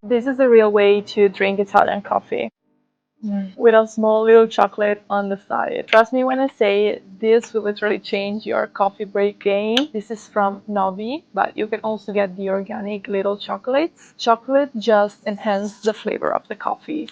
This is the real way to drink Italian coffee. With a small little chocolate on the side. Trust me when I say this will literally change your coffee break game. This is from Novi, but you can also get the organic little chocolates. Chocolate just enhances the flavor of the coffee.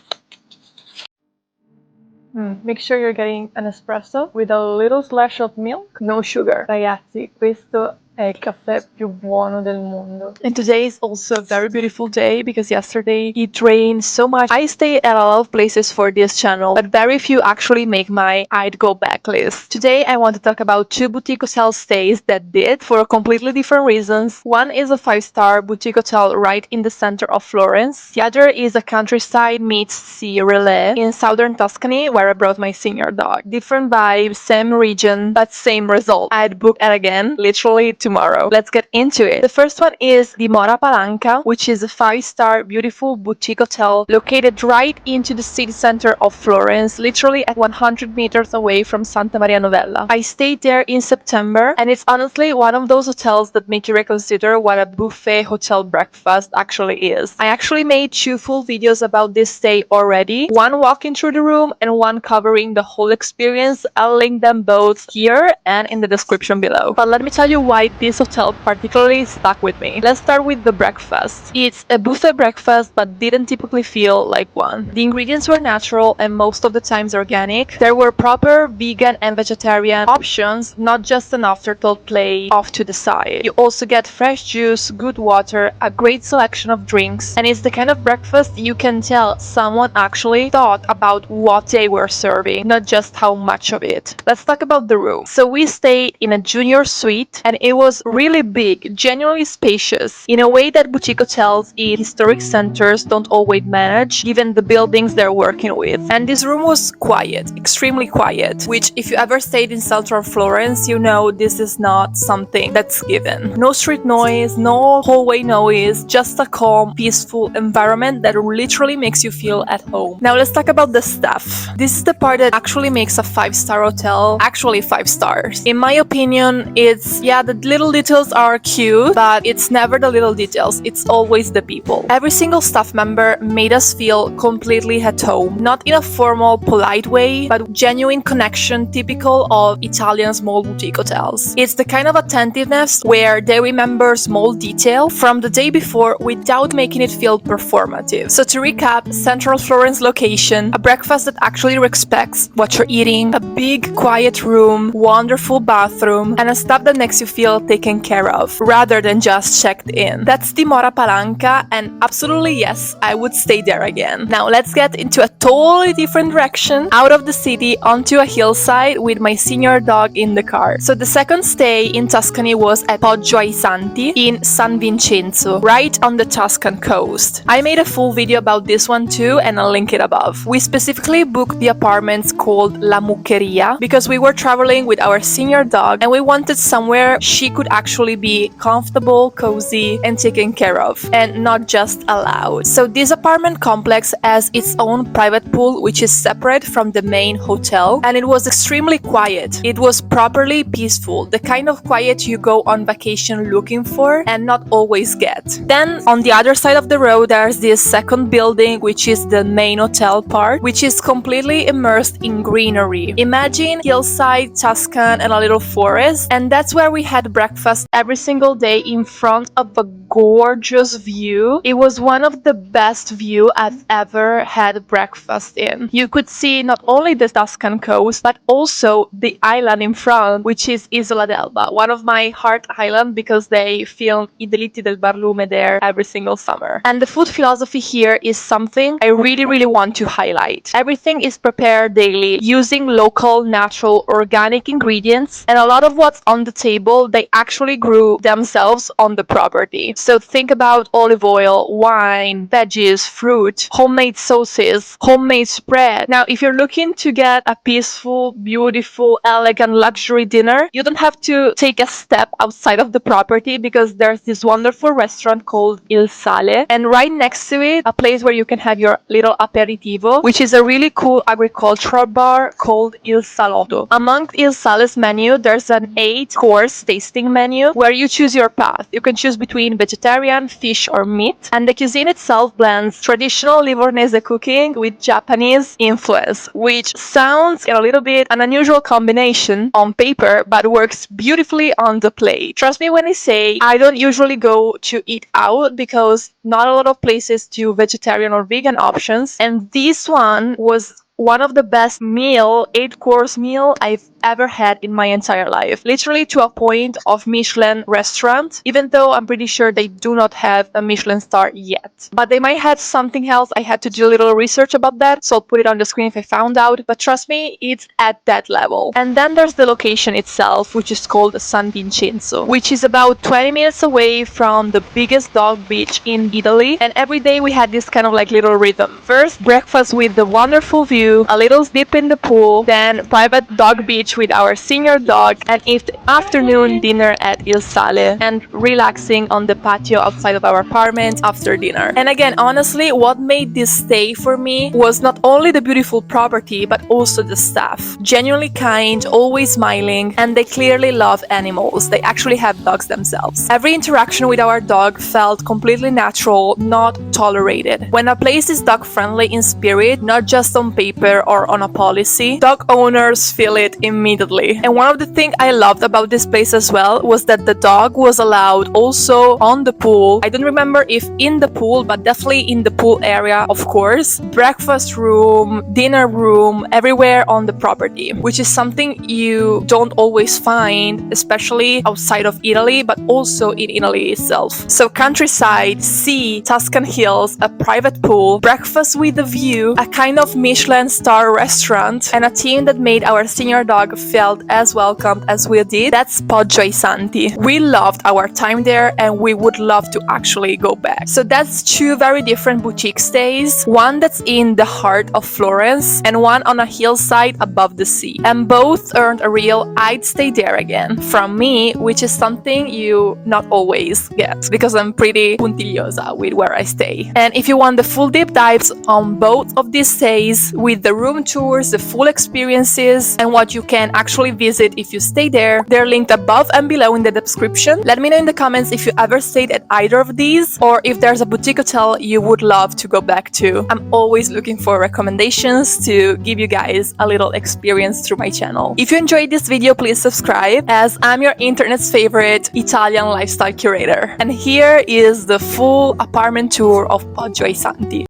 Make sure you're getting an espresso with a little splash of milk, no sugar. Ragazzi, questo è il caffè più buono del mondo. And today is also a very beautiful day because yesterday it rained so much. I stay at a lot of places for this channel, but very few actually make my I'd go back list. Today I want to talk about 2 boutique hotel stays that did for completely different reasons. One is a 5-star boutique hotel right in the center of Florence. The other is a countryside meets sea relais in southern Tuscany where I brought my senior dog. Different vibes, same region, but same result. I'd book it again, literally tomorrow. Let's get into it. The first one is Dimora Palanca, which is a 5-star beautiful boutique hotel located right into the city center of Florence, literally at 100 meters away from Santa Maria Novella. I stayed there in September, and it's honestly one of those hotels that make you reconsider what a buffet hotel breakfast actually is. I actually made 2 full videos about this stay already, one walking through the room and one covering the whole experience. I'll link them both here and in the description below. But let me tell you why this hotel particularly stuck with me. Let's start with the breakfast. It's a buffet breakfast but didn't typically feel like one. The ingredients were natural and most of the times organic. There were proper vegan and vegetarian options, not just an afterthought play off to the side. You also get fresh juice, good water, a great selection of drinks, and it's the kind of breakfast you can tell someone actually thought about what they were serving, not just how much of it. Let's talk about the room. So we stayed in a junior suite and it was really big, genuinely spacious, in a way that boutique hotels in historic centers don't always manage, given the buildings they're working with. And this room was quiet, extremely quiet, which if you ever stayed in central Florence, you know this is not something that's given. No street noise, no hallway noise, just a calm, peaceful environment that literally makes you feel at home. Now let's talk about the staff. This is the part that actually makes a 5-star hotel actually 5 stars. In my opinion, it's, yeah, the little details are cute, but it's never the little details, it's always the people. Every single staff member made us feel completely at home. Not in a formal, polite way, but genuine connection typical of Italian small boutique hotels. It's the kind of attentiveness where they remember small detail from the day before without making it feel performative. So to recap, Central Florence location, a breakfast that actually respects what you're eating, a big quiet room, wonderful bathroom, and a staff that makes you feel taken care of rather than just checked in. That's Dimora Palanca, and absolutely yes, I would stay there again. Now let's get into a totally different direction, out of the city onto a hillside with my senior dog in the car. So the second stay in Tuscany was at Poggio ai Santi in San Vincenzo, right on the Tuscan coast. I made a full video about this one too, and I'll link it above. We specifically booked the apartments called La Muccheria because we were traveling with our senior dog and we wanted somewhere she could actually be comfortable, cozy, and taken care of, and not just allowed. So this apartment complex has its own private pool which is separate from the main hotel, and it was extremely quiet. It was properly peaceful, the kind of quiet you go on vacation looking for and not always get. Then on the other side of the road there's this second building which is the main hotel part, which is completely immersed in greenery. Imagine hillside, Tuscan, and a little forest, and that's where we had breakfast every single day in front of a gorgeous view. It was one of the best view I've ever had breakfast in. You could see not only the Tuscan coast but also the island in front, which is Isola d'Elba, one of my heart island because they film I delitti del barlume there every single summer. And the food philosophy here is something I really want to highlight. Everything is prepared daily using local, natural, organic ingredients, and a lot of what's on the table they actually grew themselves on the property. So think about olive oil, wine, veggies, fruit, homemade sauces, homemade spread. Now, if you're looking to get a peaceful, beautiful, elegant luxury dinner, you don't have to take a step outside of the property because there's this wonderful restaurant called Il Sale, and right next to it, a place where you can have your little aperitivo, which is a really cool agricultural bar called Il Salotto. Among Il Sale's menu, there's an 8-course tasting menu where you choose your path. You can choose between vegetarian, fish, or meat, and the cuisine itself blends traditional Livornese cooking with Japanese influence, which sounds a little bit an unusual combination on paper, but works beautifully on the plate. Trust me when I say I don't usually go to eat out because not a lot of places do vegetarian or vegan options, and this one was one of the best 8-course meal I've ever had in my entire life. Literally to a point of Michelin restaurant, even though I'm pretty sure they do not have a Michelin star yet. But they might have something else. I had to do a little research about that, so I'll put it on the screen if I found out. But trust me, it's at that level. And then there's the location itself, which is called San Vincenzo, which is about 20 minutes away from the biggest dog beach in Italy. And every day we had this kind of like little rhythm. First, breakfast with the wonderful view, a little dip in the pool, then private dog beach with our senior dog, and afternoon dinner at Il Sale, and relaxing on the patio outside of our apartment after dinner. And again, honestly, what made this stay for me was not only the beautiful property, but also the staff. Genuinely kind, always smiling, and they clearly love animals. They actually have dogs themselves. Every interaction with our dog felt completely natural, not tolerated. When a place is dog friendly in spirit, not just on paper or on a policy, dog owners feel it immediately. And one of the things I loved about this place as well was that the dog was allowed also on the pool. I don't remember if in the pool, but definitely in the pool area, of course. Breakfast room, dinner room, everywhere on the property, which is something you don't always find, especially outside of Italy, but also in Italy itself. So countryside, sea, Tuscan hills, a private pool, breakfast with a view, a kind of Michelin star restaurant, and a team that made our senior dog felt as welcomed as we did. That's Poggio e Santi. We loved our time there and we would love to actually go back. So that's 2 very different boutique stays, one that's in the heart of Florence and one on a hillside above the sea. And both earned a real "I'd stay there again" from me, which is something you not always get because I'm pretty puntillosa with where I stay. And if you want the full deep dives on both of these stays with the room tours, the full experiences, and what you can actually visit if you stay there, they're linked above and below in the description. Let me know in the comments if you ever stayed at either of these or if there's a boutique hotel you would love to go back to. I'm always looking for recommendations to give you guys a little experience through my channel. If you enjoyed this video, please subscribe, as I'm your internet's favorite Italian lifestyle curator. And here is the full apartment tour of Poggio e Santi.